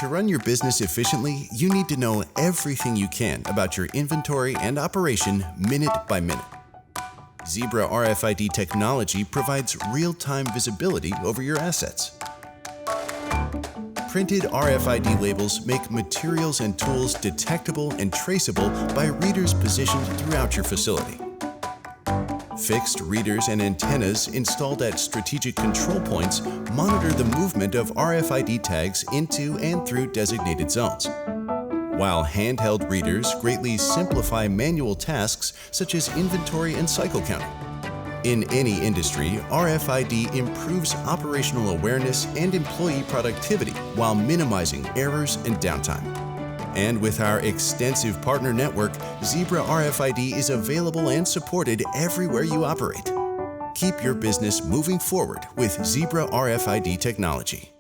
To run your business efficiently, you need to know everything you can about your inventory and operation minute by minute. Zebra RFID technology provides real-time visibility over your assets. Printed RFID labels make materials and tools detectable and traceable by readers positioned throughout your facility. Fixed readers and antennas installed at strategic control points monitor the movement of RFID tags into and through designated zones, while handheld readers greatly simplify manual tasks such as inventory and cycle counting. In any industry, RFID improves operational awareness and employee productivity while minimizing errors and downtime. And with our extensive partner network, Zebra RFID is available and supported everywhere you operate. Keep your business moving forward with Zebra RFID technology.